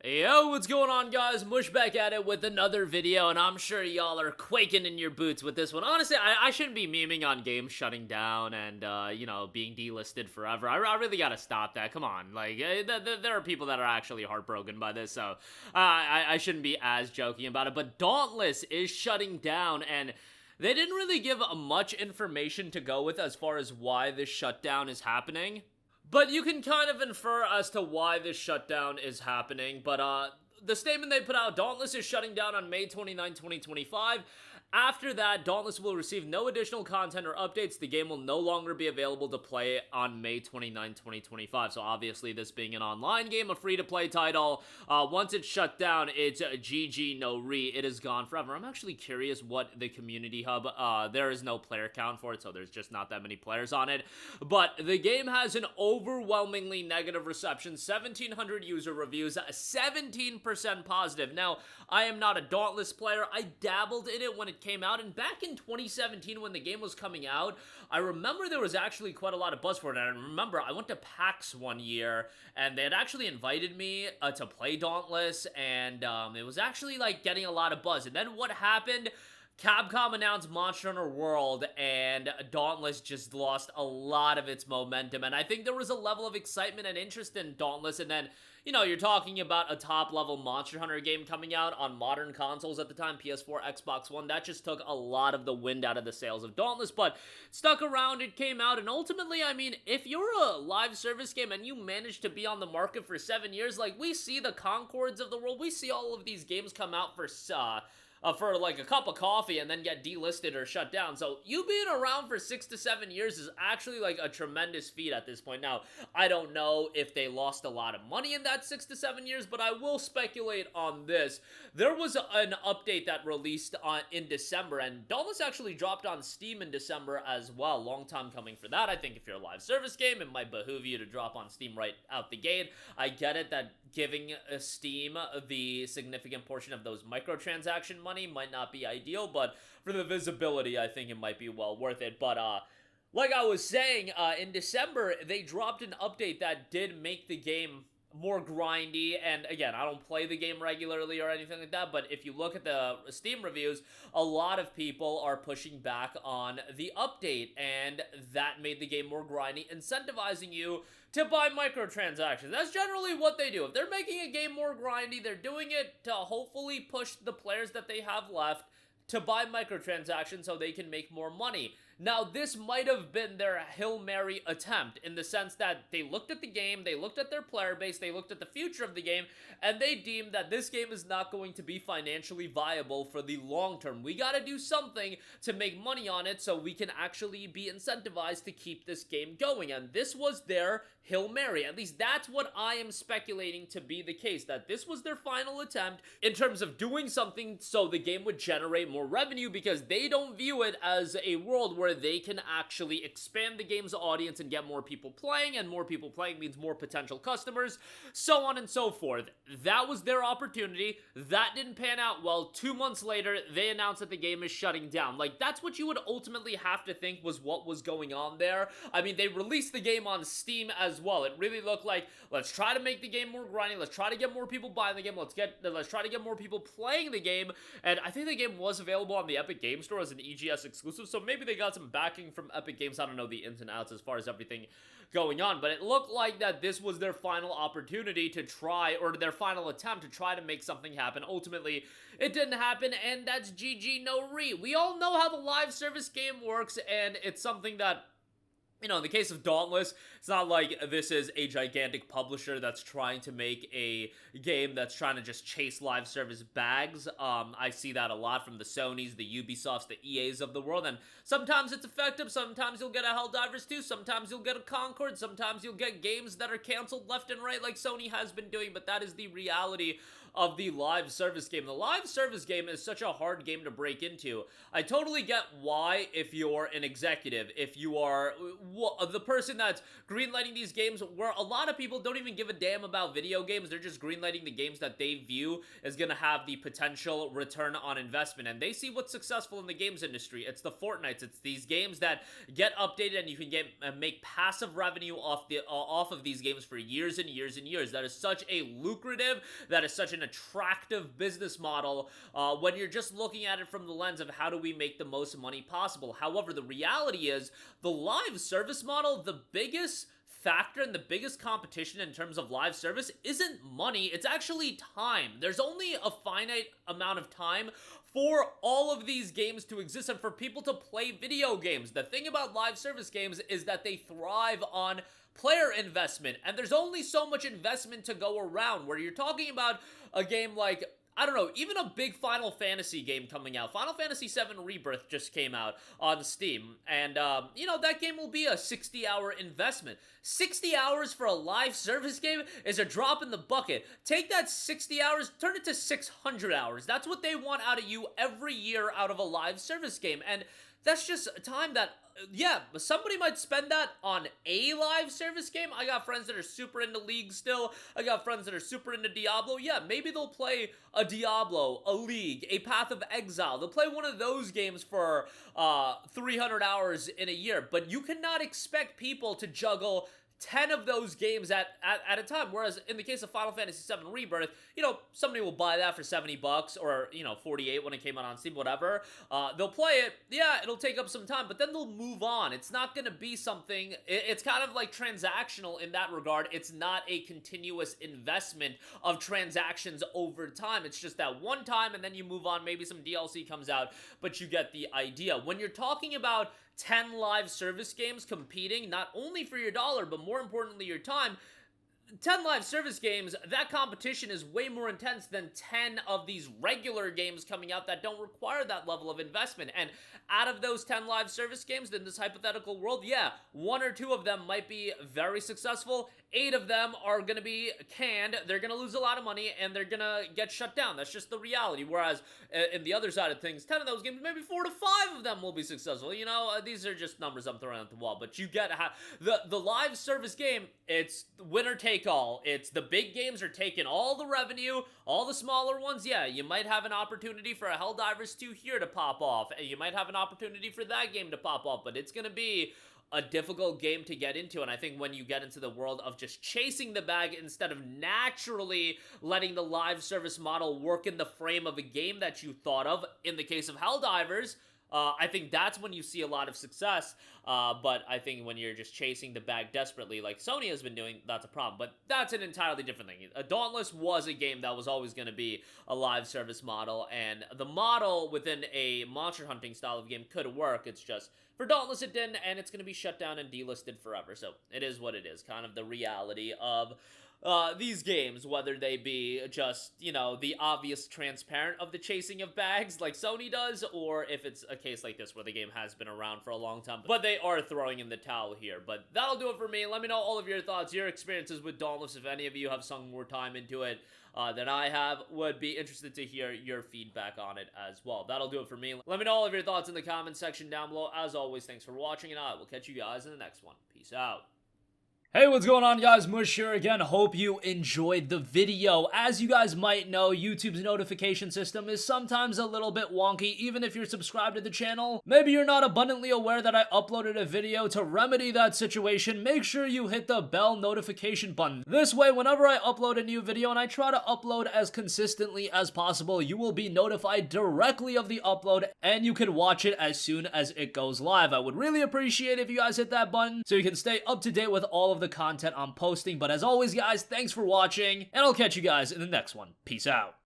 Yo, what's going on, guys? Mush back at it with another video, and I'm sure y'all are quaking in your boots with this one. Honestly, I shouldn't be memeing on games shutting down and, being delisted forever. I really gotta stop that. Come on. Like, there are people that are actually heartbroken by this, so I shouldn't be as joking about it. But Dauntless is shutting down, and they didn't really give much information to go with as far as why this shutdown is happening. But you can kind of infer as to why this shutdown is happening. But the statement they put out, Dauntless is shutting down on May 29, 2025. After that, Dauntless will receive no additional content or updates. The game will no longer be available to play on May 29, 2025. So obviously, this being an online game, a free-to-play title, once it's shut down, it's GG, no re. It is gone forever. I'm actually curious what the community hub, there is no player count for it, so there's just not that many players on it. But the game has an overwhelmingly negative reception, 1,700 user reviews, 17% positive. Now, I am not a Dauntless player. I dabbled in it when it came out, and back in 2017 when the game was coming out, I remember there was actually quite a lot of buzz for it. And I remember I went to PAX one year, and they had actually invited me to play Dauntless, and it was actually like getting a lot of buzz. And then what happened? Capcom announced Monster Hunter World, and Dauntless just lost a lot of its momentum, and I think there was a level of excitement and interest in Dauntless, and then, you know, you're talking about a top-level Monster Hunter game coming out on modern consoles at the time, PS4, Xbox One. That just took a lot of the wind out of the sails of Dauntless, but stuck around, it came out, and ultimately, I mean, if you're a live service game and you manage to be on the market for 7 years, like, we see the Concords of the world, we see all of these games come out for like a cup of coffee and then get delisted or shut down. So you being around for 6 to 7 years is actually like a tremendous feat at this point. Now, I don't know if they lost a lot of money in that 6 to 7 years, but I will speculate on this. There was an update that released in December, and Dauntless actually dropped on Steam in December as well. Long time coming for that. I think if you're a live service game, it might behoove you to drop on Steam right out the gate. I get it that giving Steam the significant portion of those microtransaction money might not be ideal, but for the visibility, I think it might be well worth it. But like I was saying, in December, they dropped an update that did make the game more grindy, and again, I don't play the game regularly or anything like that, but if you look at the Steam reviews, a lot of people are pushing back on the update, and that made the game more grindy, incentivizing you to buy microtransactions. That's generally what they do. If they're making a game more grindy, they're doing it to hopefully push the players that they have left to buy microtransactions so they can make more money. Now, this might have been their Hail Mary attempt in the sense that they looked at the game, they looked at their player base, they looked at the future of the game, and they deemed that this game is not going to be financially viable for the long term. We gotta do something to make money on it so we can actually be incentivized to keep this game going, and this was their Hail Mary. At least that's what I am speculating to be the case, that this was their final attempt in terms of doing something so the game would generate more revenue, because they don't view it as a world where they can actually expand the game's audience and get more people playing, and more people playing means more potential customers, so on and so forth. That was their opportunity. That didn't pan out well. 2 months later, they announced that the game is shutting down. Like, that's what you would ultimately have to think was what was going on there. I mean, they released the game on Steam as well. It really looked like, let's try to make the game more grindy, let's try to get more people buying the game, let's try to get more people playing the game, and I think the game was available on the Epic Game Store as an EGS exclusive, so maybe they got some backing from Epic Games. I don't know the ins and outs as far as everything going on, but it looked like that this was their final opportunity to try, or their final attempt to try to make something happen. Ultimately, it didn't happen, and that's GG, no re. We all know how the live service game works, and it's something that, you know, in the case of Dauntless, it's not like this is a gigantic publisher that's trying to make a game that's trying to just chase live service bags. I see that a lot from the Sonys, the Ubisofts, the EAs of the world, and sometimes it's effective, sometimes you'll get a Helldivers 2, sometimes you'll get a Concord, sometimes you'll get games that are canceled left and right like Sony has been doing, but that is the reality of the live service game. The live service game is such a hard game to break into. I totally get why, if you're an executive, if you are the person that's greenlighting these games, where a lot of people don't even give a damn about video games. They're just greenlighting the games that they view is going to have the potential return on investment, and they see what's successful in the games industry. It's the Fortnites. It's these games that get updated, and you can make passive revenue off of these games for years and years and years. That is such a lucrative, that is such an attractive business model when you're just looking at it from the lens of how do we make the most money possible. However, the reality is the live service model, the biggest factor and the biggest competition in terms of live service isn't money, it's actually time. There's only a finite amount of time for all of these games to exist and for people to play video games. The thing about live service games is that they thrive on player investment, and there's only so much investment to go around. Where you're talking about a game like, I don't know, even a big Final Fantasy game coming out. Final Fantasy VII Rebirth just came out on Steam, and, you know, that game will be a 60-hour investment. 60 hours for a live service game is a drop in the bucket. Take that 60 hours, turn it to 600 hours. That's what they want out of you every year out of a live service game, and that's just time that, yeah, somebody might spend that on a live service game. I got friends that are super into League still. I got friends that are super into Diablo. Yeah, maybe they'll play a Diablo, a League, a Path of Exile. They'll play one of those games for 300 hours in a year. But you cannot expect people to juggle 10 of those games at a time, whereas in the case of Final Fantasy VII Rebirth, you know, somebody will buy that for $70 or, you know, 48 when it came out on Steam, whatever. They'll play it, yeah, it'll take up some time, but then they'll move on. It's not gonna be something, it's kind of like transactional in that regard. It's not a continuous investment of transactions over time. It's just that one time and then you move on, maybe some DLC comes out, but you get the idea. When you're talking about 10 live service games competing, not only for your dollar, but more importantly, your time, 10 live service games, that competition is way more intense than 10 of these regular games coming out that don't require that level of investment. And out of those 10 live service games in this hypothetical world, yeah, 1 or 2 of them might be very successful. 8 of them are going to be canned, they're going to lose a lot of money, and they're going to get shut down. That's just the reality. Whereas, in the other side of things, 10 of those games, maybe 4 to 5 of them will be successful. You know, these are just numbers I'm throwing at the wall. But you get the live service game, it's winner take all. It's the big games are taking all the revenue, all the smaller ones, yeah, you might have an opportunity for a Helldivers 2 here to pop off, and you might have an opportunity for that game to pop off, but it's going to be a difficult game to get into. And I think when you get into the world of just chasing the bag instead of naturally letting the live service model work in the frame of a game that you thought of, in the case of Helldivers, I think that's when you see a lot of success, but I think when you're just chasing the bag desperately like Sony has been doing, that's a problem. But that's an entirely different thing. Dauntless was a game that was always going to be a live service model, and the model within a monster hunting style of game could work. It's just, for Dauntless it didn't, and it's going to be shut down and delisted forever. So it is what it is, kind of the reality of these games, whether they be just, you know, the obvious transparent of the chasing of bags like Sony does, or if it's a case like this where the game has been around for a long time, but they are throwing in the towel here. But that'll do it for me. Let me know all of your thoughts, your experiences with Dauntless. If any of you have sunk more time into it than I have, would be interested to hear your feedback on it as well. That'll do it for me. Let me know all of your thoughts in the comments section down below. As always, thanks for watching, and I will catch you guys in the next one. Peace out. Hey, what's going on, guys? Mush here again. Hope you enjoyed the video. As you guys might know, YouTube's notification system is sometimes a little bit wonky, even if you're subscribed to the channel. Maybe you're not abundantly aware that I uploaded a video. To remedy that situation, make sure you hit the bell notification button. This way, whenever I upload a new video, and I try to upload as consistently as possible, you will be notified directly of the upload, and you can watch it as soon as it goes live. I would really appreciate if you guys hit that button so you can stay up to date with all of the content I'm posting. But as always, guys, thanks for watching, and I'll catch you guys in the next one. Peace out.